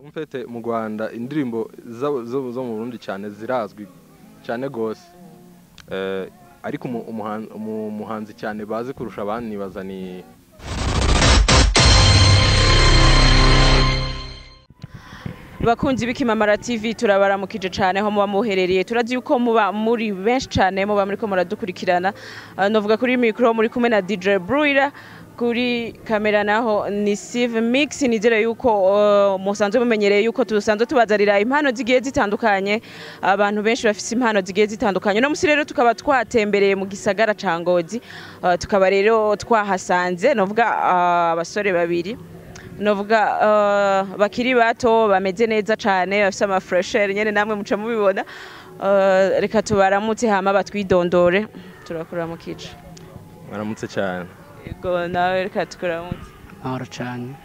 Umfete mu Rwanda indirimbo zo mu Burundi cyane zirazwi cyane gose. Ariko umuhanzi cyane bazi kurusha abandi nibaza ni bakunzi b'Ikimamara TV turabaramukije cyane aho muba muherereye turazi yuko muba muri benshi cyane muba muri ko muradukurikirana novuga kuri micro muri kumwe na DJ Bruira kuri kamera naho ni Steve Mix nizere yuko musanzwe mumenyereye yuko tusanzwe tubazarira impano zigiye zitandukanye abantu benshi bafise impano zigiye zitandukanye no musi rero tukaba twatembereye mu gisagara ca Ngozi tukaba rero twahasanze novuga abasore babiri novuga bakiri bato bameze neza cyane bafite ama fresher nyene namwe muca mubibona reka tubaramutse hama batwidondore turakura mu kice baramutse cyane ego nawe reka tukuramutse ahora cyane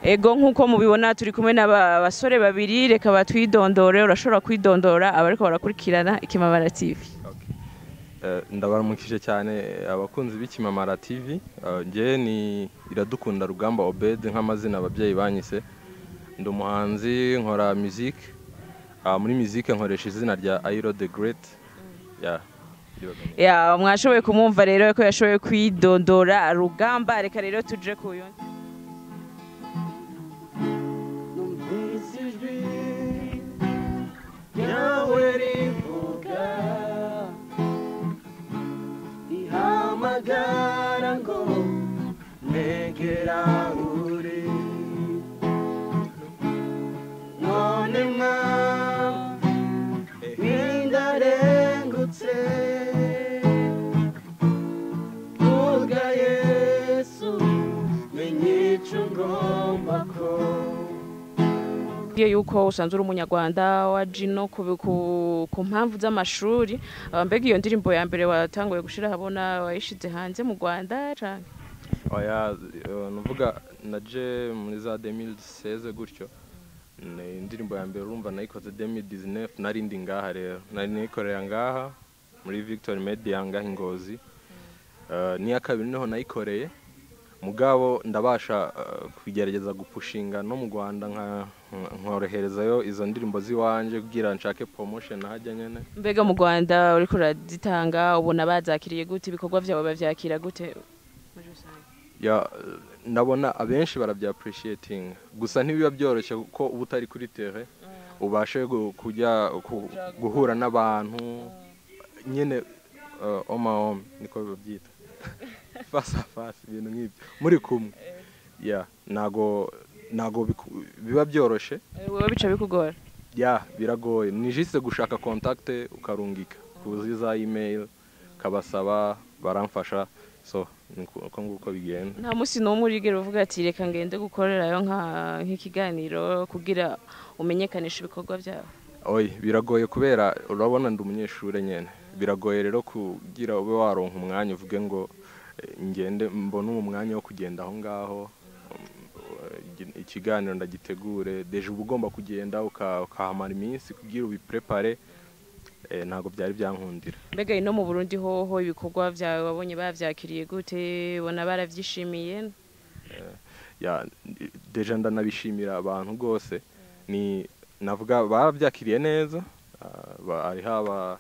ego nkuko mubibona turi kumwe n'abasore babiri reka batwidondore urashobora kwidondora abariko barakurikirana Ikimamara TV. Ndabaramukije cyane abakunzi b'Ikimamara TV ngiye ni Iradukunda Rugamba Obed nk'amazina ababyeyi banyise ndi umuhanzi nkora music muri music nkoresha izina rya Iro the Great mwashoboye kumwumva rero ko yashoboye kwidondora Rugamba reka rero tuje kuyo Garango negera uri none mwa indarengutse uga Yesu menyico ngomba ko yuko usanzwe uri umunyarwanda wa Jino ku mpamvu z'amashuri mbega iyo ndirimbo ya mbere watanguye gushira habona wayishize hanze mu Rwanda canke oya nuvuga naje muri za 2016 gutyo indirimbo ya mbere urumva nayikoze 2019 narindi ngaha rero nari nikorera ngaha muri Victory Media ngaha Ngozi ni ya kabiri niho nayikoreye mugabo ndabasha kugerageza gupushinga no mu Rwanda nkoroherezayo izo ndirimbo ziwanje kugira nshake promotion hajya nyene. Mbega mu Rwanda uri kurazitanga ubona bazakiriye gute ibikorwa byabo bavyakira gute muri rusange? Ndabona abenshi barabya appreciating gusa ntibiba byoroshye kuko ubutari kuri terre ubashe kujya guhura n'abantu nyene oma niko babyita face à face ibintu nk'ibyo muri kumwe nago biba byoroshe wowe bica bikugora biragoye ni juste gushaka contact ukarungika kuziza email kabasaba baramfasha so uko nguko bigenda nta musi no muri gero uvuga ati reka ngende gukorerayo nk'ikiganiro kugira umenyekanisha ibikorwa byawe biragoye kubera urabona ndi umunyeshure nyene biragoye rero kugira ube waronka umwanya uvuge ngo ngende mbona umwanya wo kugenda aho ngaho ikiganiro ndagitegure deje ubugomba kugenda ukahamara iminsi kugira ubiprepare ntago byari byankundira. Mbega ino mu Burundi hoho ibikorwa byawe wabonye bavyakiriye gute bona baravyishimiye? Deje ndanabishimira abantu gose ni navuga baravyakiriye neza ari haba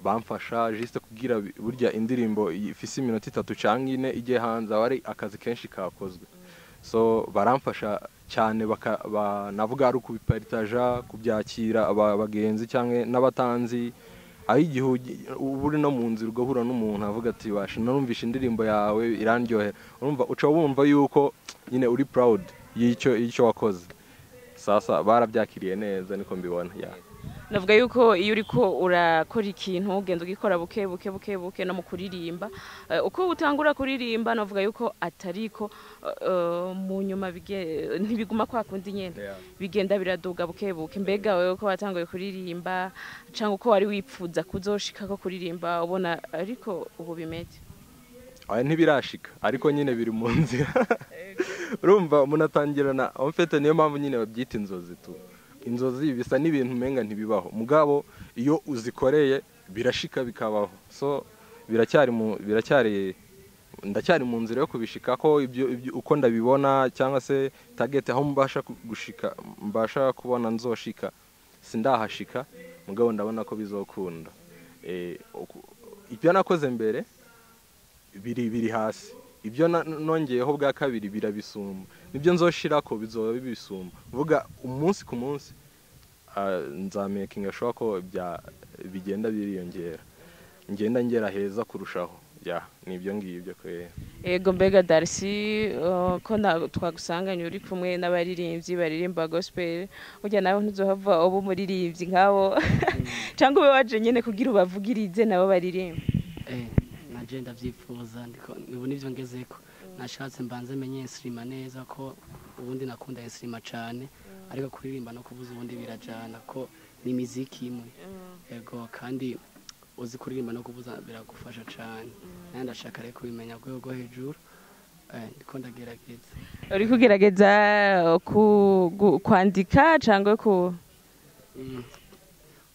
bamfasha juste kugira burya indirimbo ifise iminota 3 canke 4 ije hanze ari akazi kenshi kakozwe so baramfasha cyane navuga ari kubiparitaja kubyakira abagenzi cyangwa n'abatanzi aho igihe uri no mu nzira ugahura n'umuntu avuga ati basha narumvisha indirimbo yawe irandyohera urumva uca wumva yuko nyine uri proud y'icyo wakoze sasa barabyakiriye neza niko mbibona navuga yuko iyo uriko urakora ikintu ugenda ugikora buke no mu kuririmba uko utangura kuririmba navuga yuko atariko mu nyuma ntibiguma kwa kundi nyene bigenda biraduga buke mbega wewe ko watanguye kuririmba cyangwa uko wari wipfuza kuzoshika ko kuririmba ubona ariko ubu bimeze ntibirashika ariko nyine biri mu nzira urumva umuntu atangirana amfete niyo mpamvu nyine babyita inzozi tu inzozi bisa n'ibintu umenga ntibibaho mugabo iyo uzikoreye birashika bikabaho so biracyari ndacyari mu nzira yo kubishika ko ibyo uko ndabibona cyangwa se target aho mbasha gushika mbasha kubona nzoshika sindahashika mugabo ndabona ko bizokunda ibyo nakoze mbere biri hasi ibyo nongeyeho bwa kabiri birabisumba nibyo nzoshirako bizoba bibisumba vuga umunsi ku munsi nzamakinga sure ko bigenda biriyongera ngenda ngera heza kurushaho nibyo ngibyo ko ego mbega Darcy ko twagusanganye uri kumwe n'abaririmbyi baririmba gospel burya nawe ntuzohava ubu muririmbyi nkabo cyangwa ube waje nyene kugira ubavugirize nabo baririmba naje ndavyifuza nibo nivyo ngezeko nashatse mbanze menye instrument neza ko ubundi nakunda instrument cyane ariko kuririmba no kuvuza ubundi birajana ko ni muziki imwe ego kandi uzi kuririmba no kuvuza biragufasha cyane nandi ndashaka rero kubimenya rwego hejuru ndiko ndagerageza uri kugerageza kwandika cyangwa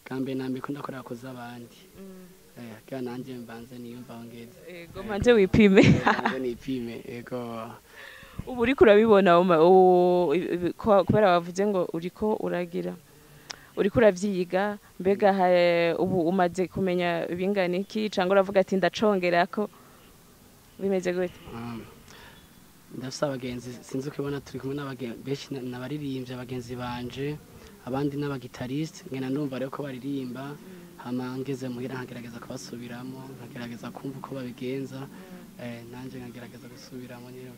kambe nambe ko ndakora koza abandi kandi nanjye mbanze niyumva ngeze ego manje wipime nanjye nipime ego ubu uri kurabibona kubera bavuze ngo uriko uragira uriko uravyiga mbega ubu umaze kumenya bingana iki cyangwa uravuga ati ndacongerako bimeze gute ndafise abagenzi sinzi ukibona turi kumwe n'abagenzi n'abaririmbye abagenzi banje abandi n'abagitariste ngena ndumva rero ko baririmba hama ngeze muhira nkagerageza kubasubiramo nkagerageza kumva uko babigenza nanje nkagerageza gusubiramo nyine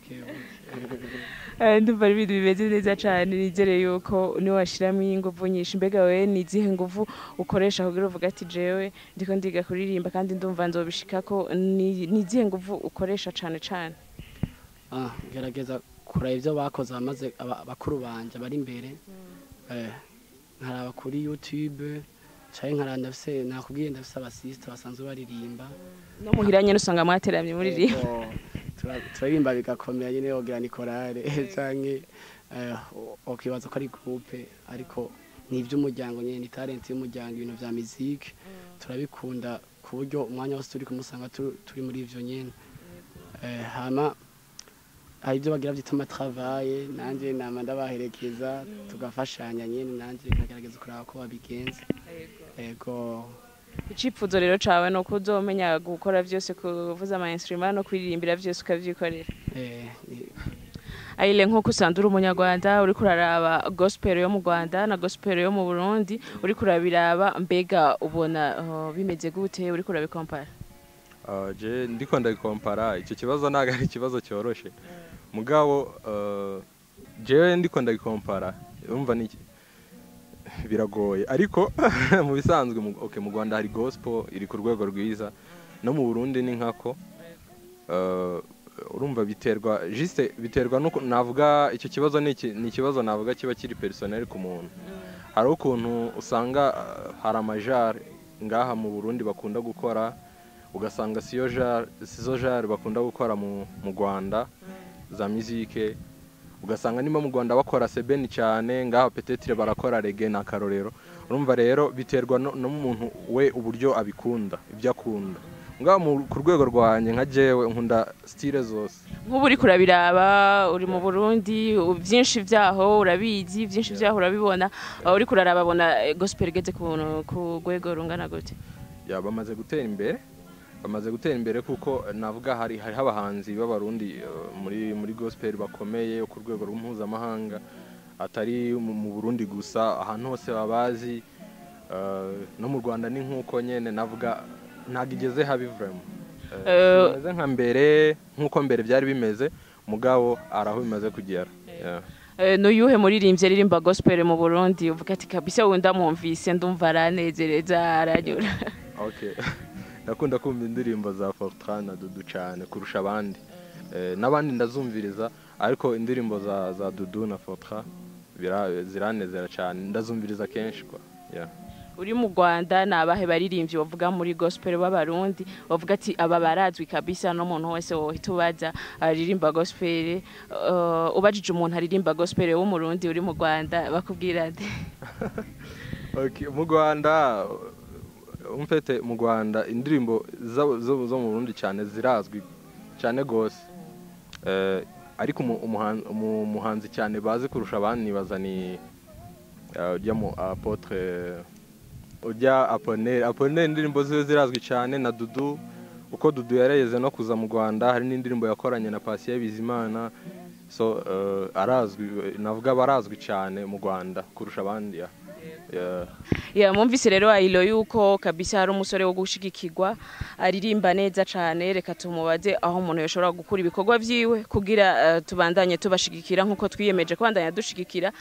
ndumva ibintu bimeze neza cyane nizere yuko ni washiramo ingufu nyinshi mbega wewe ni izihe ngufu ukoresha kugira uvuga ati jewe ndiko ndiga kuririmba kandi ndumva nzobishikako ni izihe ngufu ukoresha cyane cyane gerageza kuraba ibyo bakoze bamaze bakuru banje bari imbere nkaraba kuri YouTube cyane nkaranda ndafise nakubwiye ndafise abasiste basanzwe baririmba no muhiranye nusanga mwateramye muri rimwe turirimba bigakomera nyine yogira ni chorale canke okibaza ko ari groupe ariko ni iby'umuryango nyine ni talent y'umuryango ibintu vya musique turabikunda ku buryo umwanya wose turi kumusanga turi muri ivyo nyene hama hari ibyo bagira byituma travail nanje nama ndabaherekeza tugafashanya nyene nanje nkagerageza kuraba ko babigenza ego icipfuzo rero cawe no kuzomenya gukora byose kuvuza ama instrument no kwiririmbira byose ukavyikorera Aile nko kusandura umunyarwanda uri kuraraba gospel yo mu Rwanda na gospel yo mu Burundi uri kurabiraba mbega ubona bimeze gute uri kurabikompara je ndiko ndabikompara icyo kibazo naga ari ikibazo cyoroshe mugabo je ndiko ndabikompara urumva niki biragoye ariko mu bisanzwe mu Rwanda hari gospel iri ku rwego rwiza no mu Burundi ni nkako urumva biterwa nuko navuga icyo kibazo ni ikibazo navuga kiba kiri personnel ku muntu hari ukuntu usanga hari amajare ngaha mu Burundi bakunda gukora ugasanga sizo jare bakunda gukora mu Rwanda za musique ugasanga nima mu Rwanda bakora sebeni cyane ngaha peut-être barakora reggae na karorero urumva rero biterwa no muntu we uburyo abikunda ibyo akunda ngaho ku rwego rwanye nka jewe nkunda style zose nk'ubu uri kurabiraba uri mu Burundi byinshi byaho urabizi byinshi byaho urabibona uri kuraraba bona gospel igeze ku rwego rungana gute bamaze gutera imbere kuko navuga hari abahanzi b'abarundi muri gospel bakomeye ku rwego mpuzamahanga atari mu Burundi gusa ahantu hose babazi no mu Rwanda ni nkuko nyene navuga nagigeze habi vraiment bimeze nka mbere nkuko mbere byari bimeze mugabo araho bimaze kugera no yuhe muririmbye ririmba gospel mu Burundi uvuga ati kabisa wenda mumvise ndumva aranezereza aranyura okay nakunda kumva indirimbo za Fortran na Dudu cyane kurusha abandi n'abandi ndazumviriza ariko indirimbo za Dudu na Fortran ziranezera cyane ndazumviriza kenshi kwa uri mu Rwanda nabahe baririmbyi bavuga muri gospel b'abarundi bavuga ati aba barazwi kabisa no muntu wese wohita ubaza aririmba gospel ubajije umuntu aririmba gospel wo mu Burundi uri mu Rwanda bakubwira ati okay mu Rwanda umfete mu Rwanda indirimbo zo mu Burundi cyane zirazwi cyane gose ariko umuhanzi cyane bazi kurusha abandi nibaza ni ujya mu apotre ujya Apollinaire indirimbo ziwe zirazwi cyane na Dudu uko Dudu yarayeze no kuza mu Rwanda hari n'indirimbo yakoranye na Patient Bizimana so arazwi navuga barazwi cyane mu Rwanda kurusha abandi ya mumvise rero Iro yuko kabisa hari umusore wo gushigikirwa aririmba neza cyane reka tumubaze aho umuntu yashobora gukura ibikorwa vyiwe kugira tubandanye tubashigikira nkuko twiyemeje kwandanya dushigikira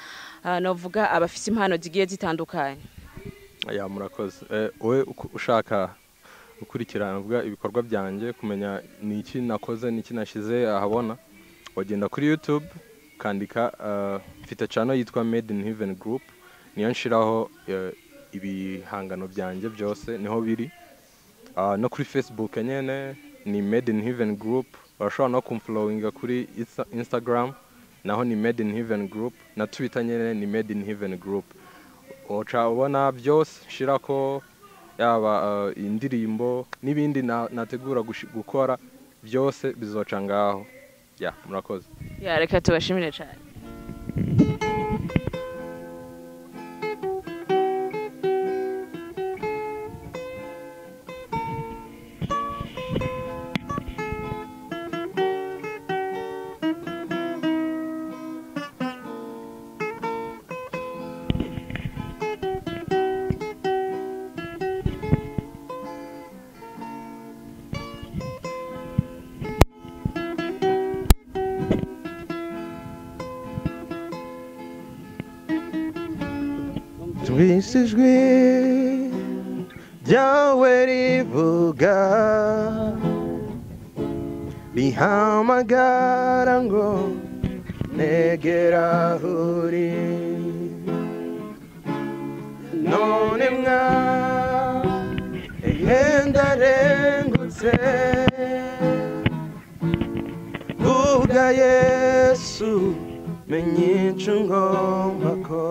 novuga abafise impano zigiye zitandukanye ya murakoze we ushaka gukurikirana vuga ibikorwa byanje kumenya ni iki nakoze ni iki nashize ahabona wagenda kuri YouTube kandika mfite channel yitwa Made in Heaven Group niyo nshiraho ibihangano byanje byose niho biri no kuri Facebook nyene ni Made in Heaven Group urashobora no kumfollowinga kuri Instagram naho ni Made in Heaven Group na Twitter nyene ni Made in Heaven Group ocha ubona byose shirako yaba indirimbo n'ibindi nategura gukora byose bizoca ngaho ya murakoze ya reka tubashimire cyane Ijwi ryawe rivuga rihamagara ngo negera uri none ndarengutse vuga Yesu menye icyo ngomba ko